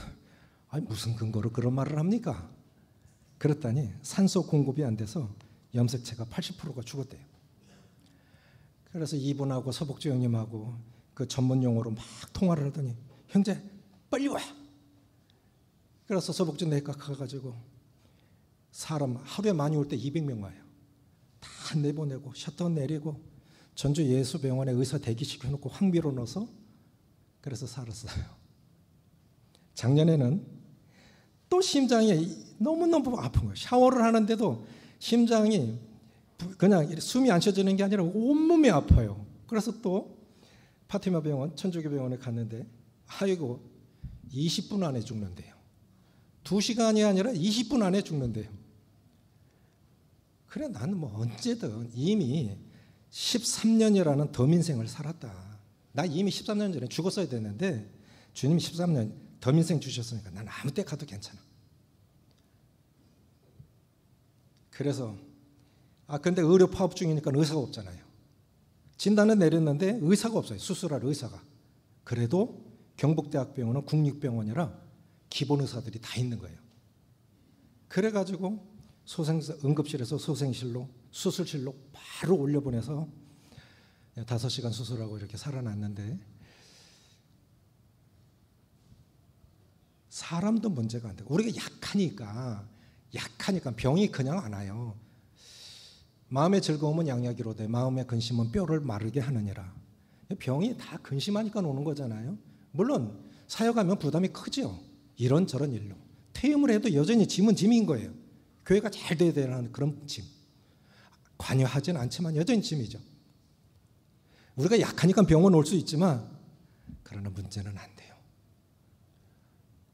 A: 무슨 근거로 그런 말을 합니까? 그랬더니 산소 공급이 안 돼서 염색체가 80%가 죽었대요. 그래서 이분하고 서복주 형님하고 그 전문 용어로 막 통화를 하더니 형제 빨리 와. 그래서 서복주 내과 가가지고 사람 하루에 많이 올 때 200명 와요. 다 내보내고 셔터 내리고 전주 예수병원에 의사 대기시켜놓고 황비로 넣어서 그래서 살았어요. 작년에는 또 심장이 너무너무 아픈 거예요. 샤워를 하는데도 심장이 그냥 숨이 안 쉬어지는 게 아니라 온몸이 아파요. 그래서 또 파티마 병원, 천주교병원에 갔는데 아이고 20분 안에 죽는데요. 2시간이 아니라 20분 안에 죽는데요. 그래 나는 뭐 언제든 이미 13년이라는 더민생을 살았다. 나 이미 13년 전에 죽었어야 됐는데 주님이 13년 더민생 주셨으니까 난 아무 때 가도 괜찮아. 그래서 근데 의료 파업 중이니까 의사가 없잖아요. 진단을 내렸는데 의사가 없어요. 수술할 의사가. 그래도 경북대학병원은 국립병원이라 기본 의사들이 다 있는 거예요. 그래가지고 응급실에서 소생실로 수술실로 바로 올려보내서 5시간 수술하고 이렇게 살아났는데 사람도 문제가 안 되고 우리가 약하니까 병이 그냥 안 와요. 마음의 즐거움은 양약이로 돼 마음의 근심은 뼈를 마르게 하느니라. 병이 다 근심하니까 오는 거잖아요. 물론 사역하면 부담이 크죠. 이런저런 일로 퇴임을 해도 여전히 짐은 짐인 거예요. 교회가 잘 돼야 되는 그런 짐. 관여하진 않지만 여전히 짐이죠. 우리가 약하니까 병원 올 수 있지만 그러나 문제는 안 돼요.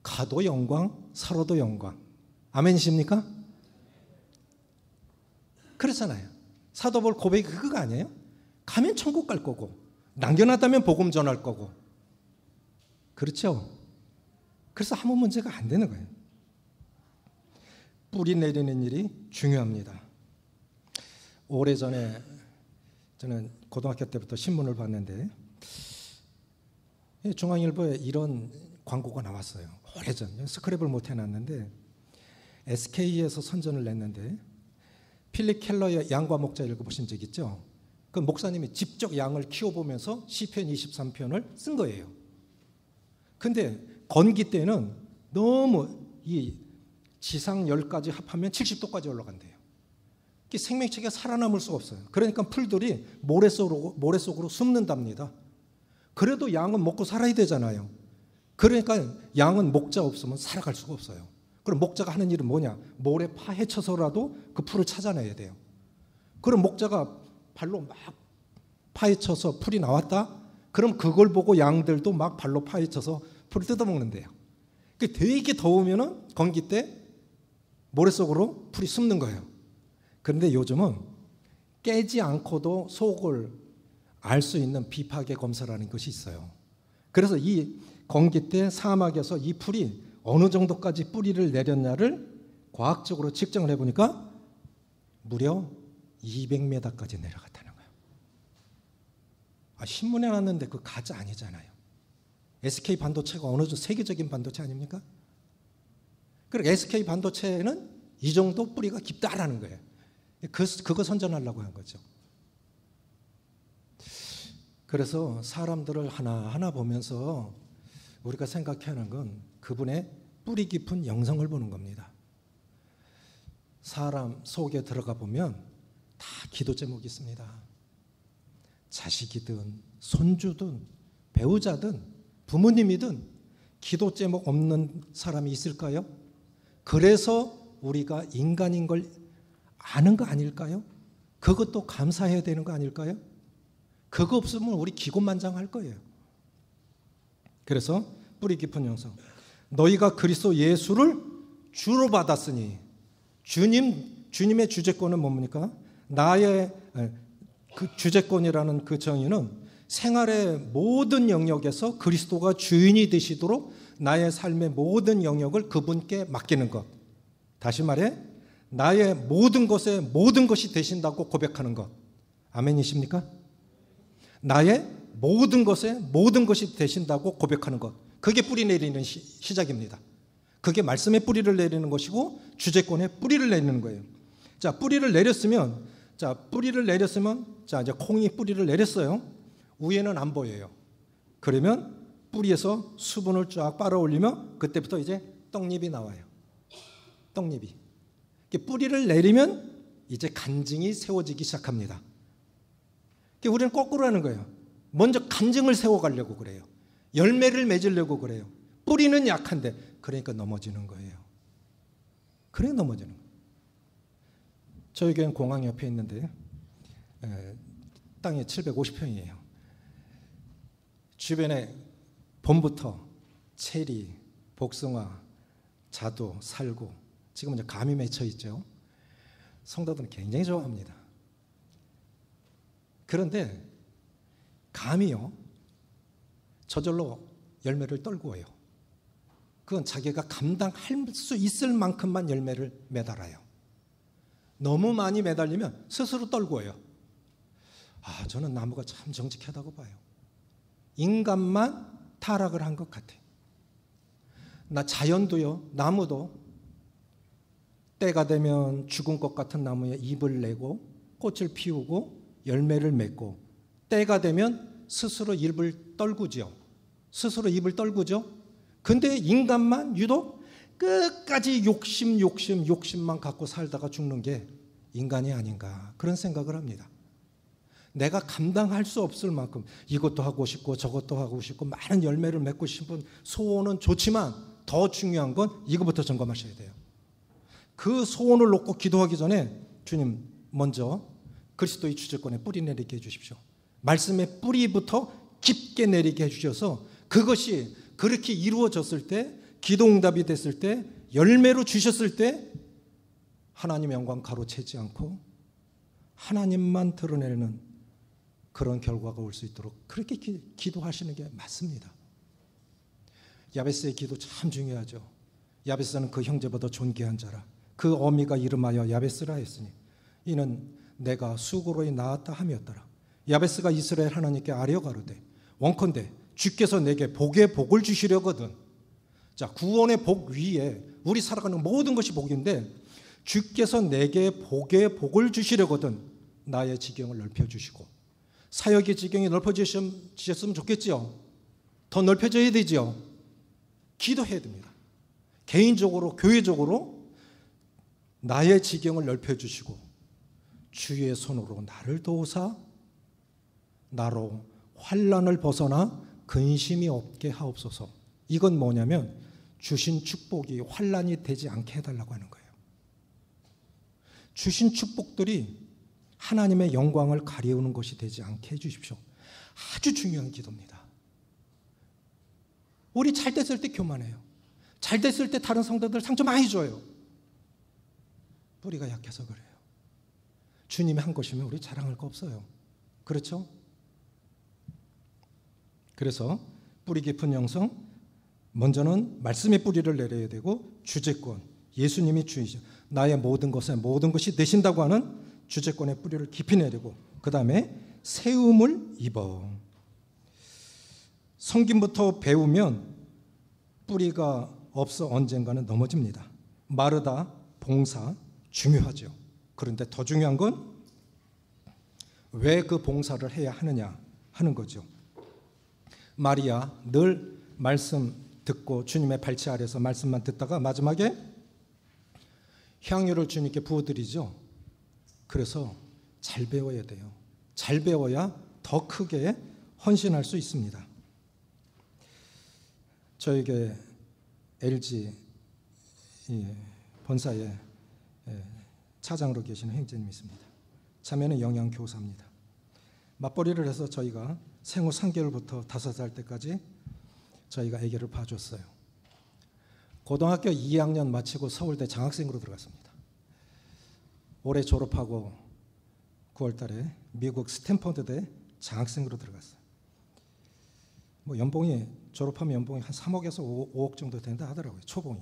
A: 가도 영광, 살아도 영광. 아멘이십니까? 그렇잖아요. 사도 바울 고백이 그거 아니에요? 가면 천국 갈 거고 남겨놨다면 복음 전할 거고 그렇죠? 그래서 아무 문제가 안 되는 거예요. 뿌리 내리는 일이 중요합니다. 오래전에 저는 고등학교 때부터 신문을 봤는데 중앙일보에 이런 광고가 나왔어요. 오래전 스크랩을 못 해놨는데 SK에서 선전을 냈는데 필립 켈러의 양과 목자 읽어보신 적 있죠? 그 목사님이 직접 양을 키워보면서 시편 23편을 쓴 거예요. 근데 건기 때는 너무 이 지상 10가지 합하면 70도까지 올라간대요. 생명체가 살아남을 수가 없어요. 그러니까 풀들이 모래 속으로 숨는답니다. 그래도 양은 먹고 살아야 되잖아요. 그러니까 양은 목자 없으면 살아갈 수가 없어요. 그럼 목자가 하는 일은 뭐냐? 모래 파헤쳐서라도 그 풀을 찾아내야 돼요. 그럼 목자가 발로 막 파헤쳐서 풀이 나왔다? 그럼 그걸 보고 양들도 막 발로 파헤쳐서 풀을 뜯어먹는데요. 되게 더우면은 건기 때 모래 속으로 풀이 숨는 거예요. 그런데 요즘은 깨지 않고도 속을 알 수 있는 비파괴 검사라는 것이 있어요. 그래서 이 건기 때 사막에서 이 풀이 어느 정도까지 뿌리를 내렸냐를 과학적으로 측정을 해보니까 무려 200m까지 내려갔다는 거예요. 신문에 났는데 그 가짜 아니잖아요. SK 반도체가 어느 정도 세계적인 반도체 아닙니까? 그리고 SK 반도체는 이 정도 뿌리가 깊다라는 거예요. 그거 선전하려고 한 거죠. 그래서 사람들을 하나하나 보면서 우리가 생각해야 하는 건 그분의 뿌리 깊은 영성을 보는 겁니다. 사람 속에 들어가 보면 다 기도 제목이 있습니다. 자식이든 손주든 배우자든 부모님이든 기도 제목 없는 사람이 있을까요? 그래서 우리가 인간인 걸 아는 거 아닐까요? 그것도 감사해야 되는 거 아닐까요? 그거 없으면 우리 기곤만장할 거예요. 그래서 뿌리 깊은 영성. 너희가 그리스도 예수를 주로 받았으니 주님의 주재권은 뭡니까? 나의 그 주재권이라는 그 정의는 생활의 모든 영역에서 그리스도가 주인이 되시도록 나의 삶의 모든 영역을 그분께 맡기는 것. 다시 말해 나의 모든 것에 모든 것이 되신다고 고백하는 것. 아멘이십니까? 나의 모든 것에 모든 것이 되신다고 고백하는 것. 그게 뿌리 내리는 시작입니다. 그게 말씀의 뿌리를 내리는 것이고 주재권의 뿌리를 내리는 거예요. 자, 뿌리를 내렸으면 이제 콩이 뿌리를 내렸어요. 위에는 안 보여요. 그러면 뿌리에서 수분을 쫙 빨아올리면 그때부터 이제 떡잎이 나와요. 떡잎이. 뿌리를 내리면 이제 간증이 세워지기 시작합니다. 우리는 거꾸로 하는 거예요. 먼저 간증을 세워가려고 그래요. 열매를 맺으려고 그래요. 뿌리는 약한데 그러니까 넘어지는 거예요. 그래 넘어지는 거예요. 저희 교회는 공항 옆에 있는데 땅이 750평이에요. 주변에 봄부터 체리, 복숭아, 자두, 살구, 지금 이제 감이 맺혀 있죠. 성도들은 굉장히 좋아합니다. 그런데 감이요, 저절로 열매를 떨구어요. 그건 자기가 감당할 수 있을 만큼만 열매를 매달아요. 너무 많이 매달리면 스스로 떨구어요. 저는 나무가 참 정직하다고 봐요. 인간만 타락을 한 것 같아요. 자연도요, 나무도 때가 되면 죽은 것 같은 나무에 잎을 내고 꽃을 피우고 열매를 맺고 때가 되면 스스로 잎을 떨구죠. 근데 인간만 유독 끝까지 욕심만 갖고 살다가 죽는 게 인간이 아닌가 그런 생각을 합니다. 내가 감당할 수 없을 만큼 이것도 하고 싶고 저것도 하고 싶고 많은 열매를 맺고 싶은 소원은 좋지만 더 중요한 건 이거부터 점검하셔야 돼요. 그 소원을 놓고 기도하기 전에 주님 먼저 그리스도의 주재권에 뿌리 내리게 해주십시오. 말씀의 뿌리부터 깊게 내리게 해주셔서 그것이 그렇게 이루어졌을 때, 기도 응답이 됐을 때, 열매로 주셨을 때 하나님의 영광 가로채지 않고 하나님만 드러내는 그런 결과가 올 수 있도록 그렇게 기도하시는 게 맞습니다. 야베스의 기도 참 중요하죠. 야베스는 그 형제보다 존귀한 자라. 그 어미가 이름하여 야베스라 했으니 이는 내가 수고로 낳았다 함이었더라. 야베스가 이스라엘 하나님께 아뢰어 가로되 원컨대 주께서 내게 복의 복을 주시려거든. 자, 구원의 복 위에 우리 살아가는 모든 것이 복인데 주께서 내게 복의 복을 주시려거든 나의 지경을 넓혀주시고, 사역의 지경이 넓어지셨으면 좋겠지요. 더 넓혀져야 되지요. 기도해야 됩니다. 개인적으로 교회적으로 나의 지경을 넓혀주시고 주의 손으로 나를 도우사 나로 환난을 벗어나 근심이 없게 하옵소서. 이건 뭐냐면 주신 축복이 환난이 되지 않게 해달라고 하는 거예요. 주신 축복들이 하나님의 영광을 가리우는 것이 되지 않게 해주십시오. 아주 중요한 기도입니다. 우리 잘 됐을 때 교만해요. 잘 됐을 때 다른 성도들 상처 많이 줘요. 뿌리가 약해서 그래요. 주님이 한 것이면 우리 자랑할 거 없어요. 그렇죠? 그래서 뿌리 깊은 영성, 먼저는 말씀의 뿌리를 내려야 되고, 주제권, 예수님이 주이죠. 나의 모든 것에 모든 것이 되신다고 하는 주제권의 뿌리를 깊이 내리고, 그 다음에 세움을 입어. 성김부터 배우면 뿌리가 없어 언젠가는 넘어집니다. 마르다, 봉사 중요하죠. 그런데 더 중요한 건 왜 그 봉사를 해야 하느냐 하는 거죠. 마리아 늘 말씀 듣고 주님의 발치 아래서 말씀만 듣다가 마지막에 향유를 주님께 부어드리죠. 그래서 잘 배워야 돼요. 잘 배워야 더 크게 헌신할 수 있습니다. 저에게 LG 본사에 차장으로 계시는 형제님이 있습니다. 자매는 영양교사입니다. 맞벌이를 해서 저희가 생후 3개월부터 5살 때까지 저희가 아기를 봐줬어요. 고등학교 2학년 마치고 서울대 장학생으로 들어갔습니다. 올해 졸업하고 9월 달에 미국 스탠퍼드대 장학생으로 들어갔어요. 뭐 연봉이 졸업하면 연봉이 한 3억에서 5억 정도 된다 하더라고요. 초봉이.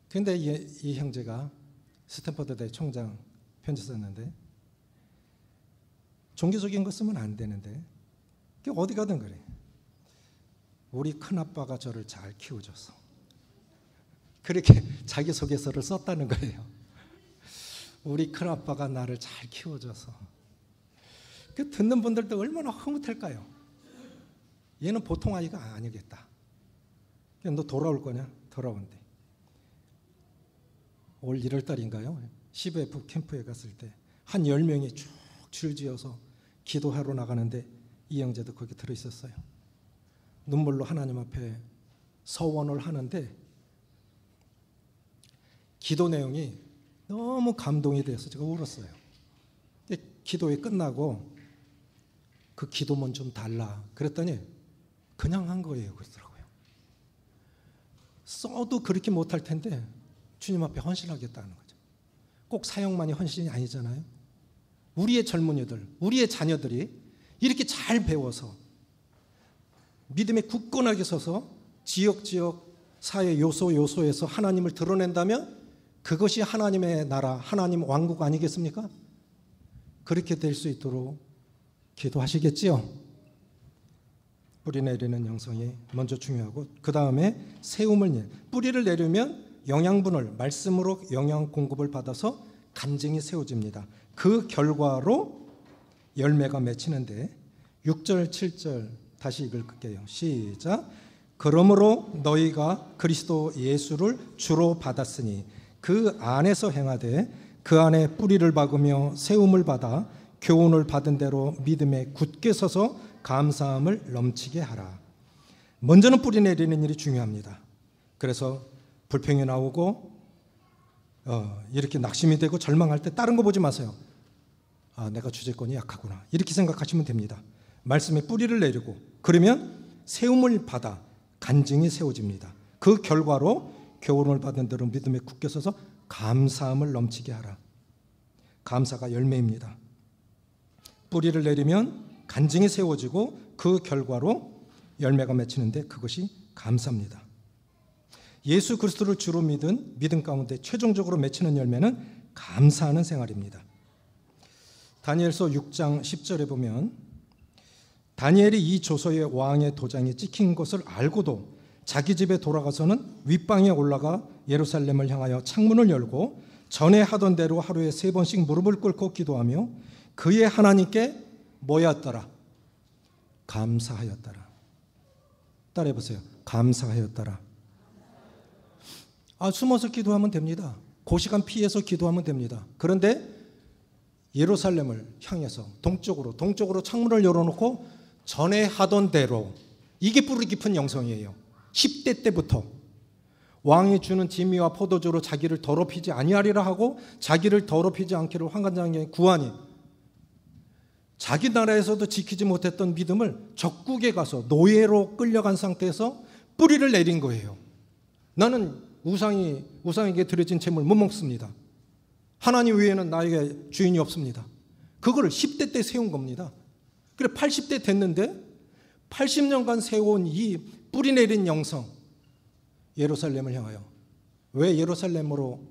A: 근데 이 형제가 스탠퍼드대 총장 편지 썼는데 종교적인 거 쓰면 안 되는데 어디 가든 그래. 우리 큰아빠가 저를 잘 키워줘서 그렇게 자기소개서를 썼다는 거예요. 우리 큰아빠가 나를 잘 키워줘서. 그 듣는 분들도 얼마나 흐뭇할까요? 얘는 보통 아이가 아니겠다. 너 돌아올 거냐? 돌아온대. 올 1월 달인가요? CVF 캠프에 갔을 때 한 10명이 쭉 줄지어서 기도하러 나가는데 이 형제도 거기 들어있었어요. 눈물로 하나님 앞에 서원을 하는데 기도 내용이 너무 감동이 돼서 제가 울었어요. 기도회 끝나고 그 기도문 좀 달라 그랬더니 그냥 한 거예요. 그러더라고요. 써도 그렇게 못할 텐데 주님 앞에 헌신하겠다는 거죠. 꼭 사역만이 헌신이 아니잖아요. 우리의 젊은이들, 우리의 자녀들이 이렇게 잘 배워서 믿음에 굳건하게 서서 지역 사회 요소에서 하나님을 드러낸다면 그것이 하나님의 나라, 하나님 왕국 아니겠습니까? 그렇게 될 수 있도록 기도하시겠지요? 뿌리 내리는 영성이 먼저 중요하고, 그 다음에 세움을 뿌리를 내리면 영양분을 말씀으로 영양 공급을 받아서 간증이 세워집니다. 그 결과로 열매가 맺히는데 6절 7절 다시 읽을게요. 시작. 그러므로 너희가 그리스도 예수를 주로 받았으니 그 안에서 행하되 그 안에 뿌리를 박으며 세움을 받아 교훈을 받은 대로 믿음에 굳게 서서 감사함을 넘치게 하라. 먼저는 뿌리 내리는 일이 중요합니다. 그래서 불평이 나오고 이렇게 낙심이 되고 절망할 때 다른 거 보지 마세요. 아, 내가 주제권이 약하구나. 이렇게 생각하시면 됩니다. 말씀에 뿌리를 내리고 그러면 세움을 받아 간증이 세워집니다. 그 결과로 교훈을 받은 대로 믿음에 굳게 서서 감사함을 넘치게 하라. 감사가 열매입니다. 뿌리를 내리면 간증이 세워지고 그 결과로 열매가 맺히는데 그것이 감사입니다. 예수 그리스도를 주로 믿은 믿음 가운데 최종적으로 맺히는 열매는 감사하는 생활입니다. 다니엘서 6장 10절에 보면 다니엘이 이 조서에 왕의 도장이 찍힌 것을 알고도 자기 집에 돌아가서는 윗방에 올라가 예루살렘을 향하여 창문을 열고 전에 하던 대로 하루에 3번씩 무릎을 꿇고 기도하며 그의 하나님께 뭐였더라? 감사하였더라. 따라해 보세요. 감사하였더라. 숨어서 기도하면 됩니다. 그 시간 피해서 기도하면 됩니다. 그런데 예루살렘을 향해서 동쪽으로 창문을 열어놓고 전에 하던 대로, 이게 뿌리 깊은 영성이에요. 10대 때부터 왕이 주는 진미와 포도주로 자기를 더럽히지 아니하리라 하고 자기를 더럽히지 않기를 환관장에 구하니 자기 나라에서도 지키지 못했던 믿음을 적국에 가서 노예로 끌려간 상태에서 뿌리를 내린 거예요. 나는 우상에게 드려진 재물 못 먹습니다. 하나님 외에는 나에게 주인이 없습니다. 그거를 10대 때 세운 겁니다. 그래 80대 됐는데 80년간 세워온 이 뿌리 내린 영성, 예루살렘을 향하여. 왜 예루살렘으로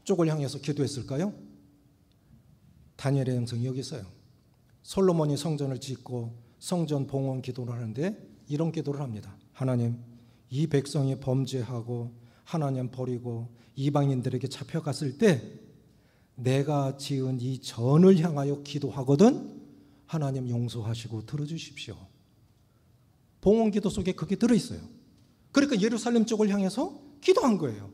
A: 쪽을 향해서 기도했을까요? 다니엘의 영성이 여기 있어요. 솔로몬이 성전을 짓고 성전 봉헌 기도를 하는데 이런 기도를 합니다. 하나님, 이 백성이 범죄하고 하나님 버리고 이방인들에게 잡혀갔을 때 내가 지은 이 전을 향하여 기도하거든 하나님 용서하시고 들어주십시오. 봉헌 기도 속에 그게 들어있어요. 그러니까 예루살렘 쪽을 향해서 기도한 거예요.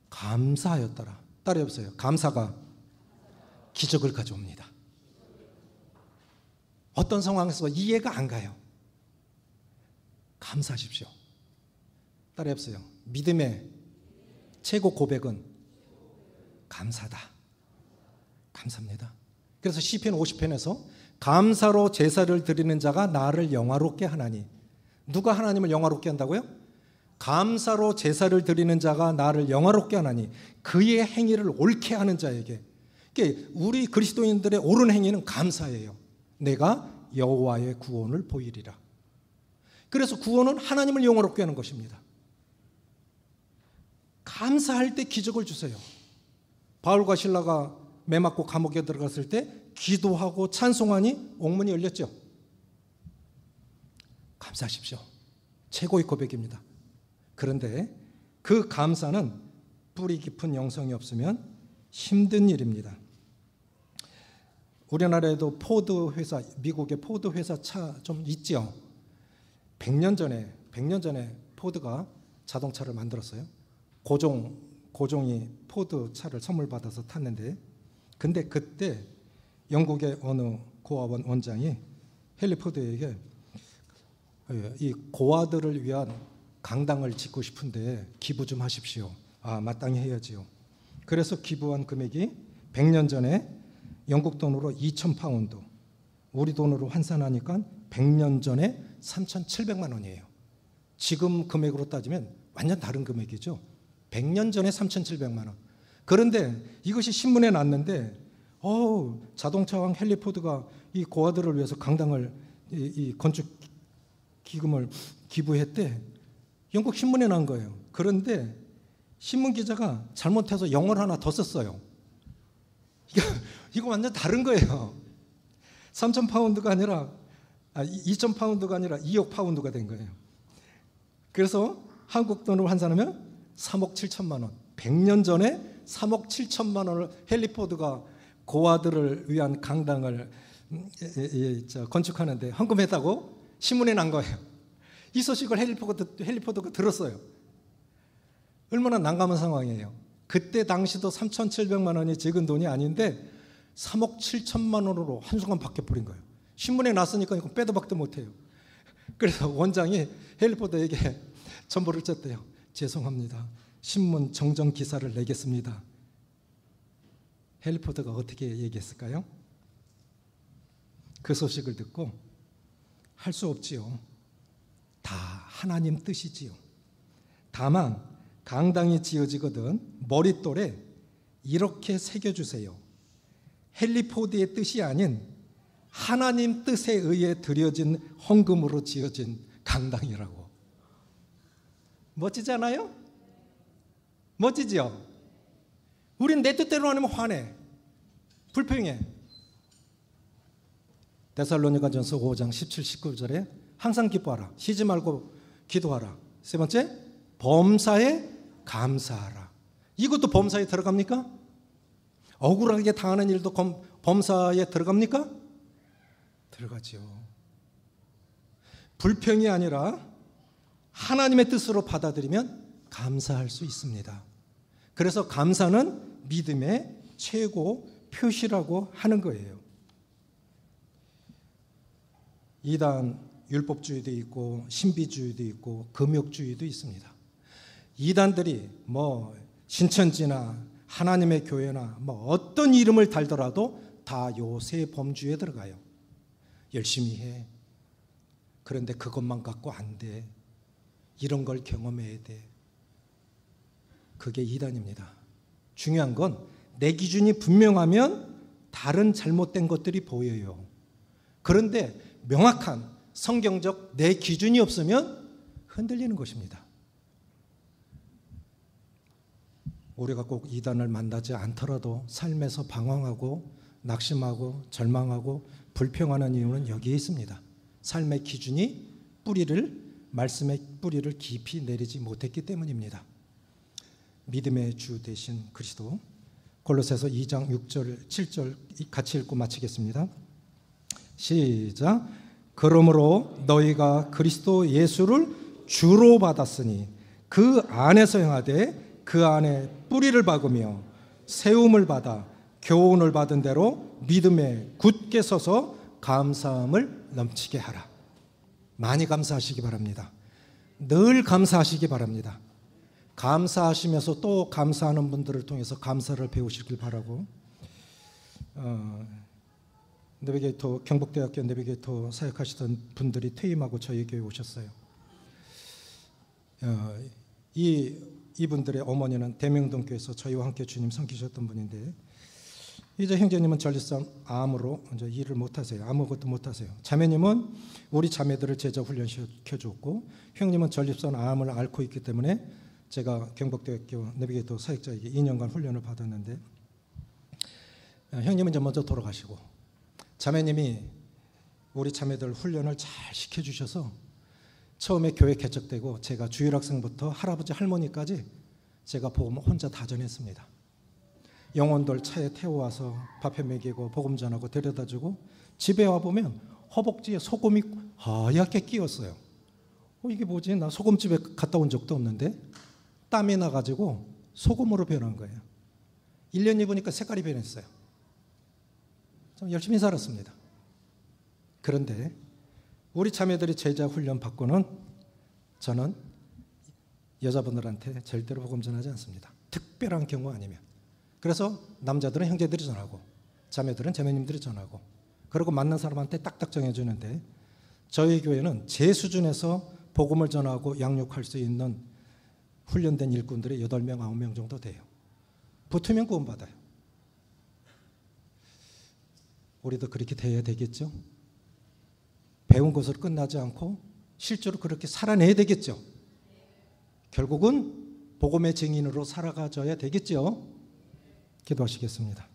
A: 감사하였더라. 따라해보세요. 감사가 기적을 가져옵니다. 어떤 상황에서 이해가 안 가요. 감사하십시오. 따라해보세요. 믿음의 최고 고백은 감사다. 감사합니다. 그래서 시편 50편에서 감사로 제사를 드리는 자가 나를 영화롭게 하나니. 누가 하나님을 영화롭게 한다고요? 감사로 제사를 드리는 자가 나를 영화롭게 하나니 그의 행위를 옳게 하는 자에게. 그러니까 우리 그리스도인들의 옳은 행위는 감사예요. 내가 여호와의 구원을 보이리라. 그래서 구원은 하나님을 영화롭게 하는 것입니다. 감사할 때 기적을 주세요. 바울과 실라가 매 맞고 감옥에 들어갔을 때 기도하고 찬송하니 옥문이 열렸죠. 감사하십시오. 최고의 고백입니다. 그런데 그 감사는 뿌리 깊은 영성이 없으면 힘든 일입니다. 우리나라에도 포드 회사, 미국의 포드 회사 차 좀 있죠. 100년 전에 포드가 자동차를 만들었어요. 고종이 포드 차를 선물 받아서 탔는데, 근데 그때 영국의 어느 고아원 원장이 헨리 포드에게 이 고아들을 위한 강당을 짓고 싶은데 기부 좀 하십시오. 마땅히 해야지요. 그래서 기부한 금액이 100년 전에 영국 돈으로 2,000파운드, 우리 돈으로 환산하니까 100년 전에 3,700만 원이에요. 지금 금액으로 따지면 완전 다른 금액이죠. 100년 전에 3,700만 원. 그런데 이것이 신문에 났는데 자동차왕 헨리 포드가 이 고아들을 위해서 강당을 이 건축 기금을 기부했대. 영국 신문에 난 거예요. 그런데 신문 기자가 잘못해서 영어를 하나 더 썼어요. 이거 완전 다른 거예요. 3,000파운드가 아니라 2,000파운드가 아니라 2억 파운드가 된 거예요. 그래서 한국 돈으로 환산하면 3억 7천만 원. 100년 전에 3억 7천만 원을 헨리 포드가 고아들을 위한 강당을 건축하는데 헌금했다고 신문에 난 거예요. 이 소식을 헨리 포드가 들었어요. 얼마나 난감한 상황이에요. 그때 당시도 3,700만 원이 적은 돈이 아닌데 3억 7천만 원으로 한순간 바뀌어버린 거예요. 신문에 났으니까 이거 빼도 박도 못해요. 그래서 원장이 헨리 포드에게 전보를 쳤대요. 죄송합니다. 신문 정정 기사를 내겠습니다. 헨리 포드가 어떻게 얘기했을까요? 그 소식을 듣고 할 수 없지요. 다 하나님 뜻이지요. 다만 강당이 지어지거든 머릿돌에 이렇게 새겨주세요. 헨리 포드의 뜻이 아닌 하나님 뜻에 의해 드려진 헌금으로 지어진 강당이라고. 멋지지 않아요? 멋지죠? 우린 내 뜻대로 안 하면 화내, 불평해. 데살로니가전서 5장 17, 19절에 항상 기뻐하라, 쉬지 말고 기도하라. 세 번째, 범사에 감사하라. 이것도 범사에 들어갑니까? 억울하게 당하는 일도 범사에 들어갑니까? 들어가죠. 불평이 아니라 하나님의 뜻으로 받아들이면 감사할 수 있습니다. 그래서 감사는 믿음의 최고 표시라고 하는 거예요. 이단 율법주의도 있고 신비주의도 있고 금욕주의도 있습니다. 이단들이 뭐 신천지나 하나님의 교회나 뭐 어떤 이름을 달더라도 다 요 세 범주에 들어가요. 열심히 해. 그런데 그것만 갖고 안 돼. 이런 걸 경험해야 돼. 그게 이단입니다. 중요한 건 내 기준이 분명하면 다른 잘못된 것들이 보여요. 그런데 명확한 성경적 내 기준이 없으면 흔들리는 것입니다. 우리가 꼭 이단을 만나지 않더라도 삶에서 방황하고 낙심하고 절망하고 불평하는 이유는 여기에 있습니다. 삶의 기준이 말씀의 뿌리를 깊이 내리지 못했기 때문입니다. 믿음의 주 되신 그리스도. 골로새서 2장 6절 7절 같이 읽고 마치겠습니다. 시작. 그러므로 너희가 그리스도 예수를 주로 받았으니 그 안에서 행하되 그 안에 뿌리를 박으며 세움을 받아 교훈을 받은 대로 믿음에 굳게 서서 감사함을 넘치게 하라. 많이 감사하시기 바랍니다. 늘 감사하시기 바랍니다. 감사하시면서 또 감사하는 분들을 통해서 감사를 배우시길 바라고, 내비게이터 경북대학교 내비게이터 사역하시던 분들이 퇴임하고 저희 교회에 오셨어요. 이분들의 어머니는 대명동교에서 저희와 함께 주님 섬기셨던 분인데, 이제 형제님은 전립선 암으로 이제 일을 못하세요. 아무것도 못하세요. 자매님은 우리 자매들을 제자 훈련시켜줬고, 형님은 전립선 암을 앓고 있기 때문에 제가 경북대학교 내비게이터 사역자에게 2년간 훈련을 받았는데, 형님은 이제 먼저 돌아가시고 자매님이 우리 자매들 훈련을 잘 시켜주셔서 처음에 교회 개척되고 제가 주일학생부터 할아버지 할머니까지 제가 복음 혼자 다 전했습니다. 영혼들 차에 태워와서 밥해 먹이고 복음 전하고 데려다주고, 집에 와보면 허벅지에 소금이 하얗게 끼었어요. 이게 뭐지? 나 소금집에 갔다 온 적도 없는데 땀이 나가지고 소금으로 변한 거예요. 1년 입으니까 색깔이 변했어요. 좀 열심히 살았습니다. 그런데 우리 자매들이 제자 훈련 받고는 저는 여자분들한테 절대로 복음 전하지 않습니다. 특별한 경우 아니면. 그래서 남자들은 형제들이 전하고 자매들은 자매님들이 전하고, 그리고 맞는 사람한테 딱딱 정해주는데, 저희 교회는 제 수준에서 복음을 전하고 양육할 수 있는 훈련된 일꾼들이 8명, 9명 정도 돼요. 붙으면 구원받아요. 우리도 그렇게 돼야 되겠죠? 배운 것으로 끝나지 않고 실제로 그렇게 살아내야 되겠죠? 결국은 복음의 증인으로 살아가줘야 되겠죠? 기도하시겠습니다.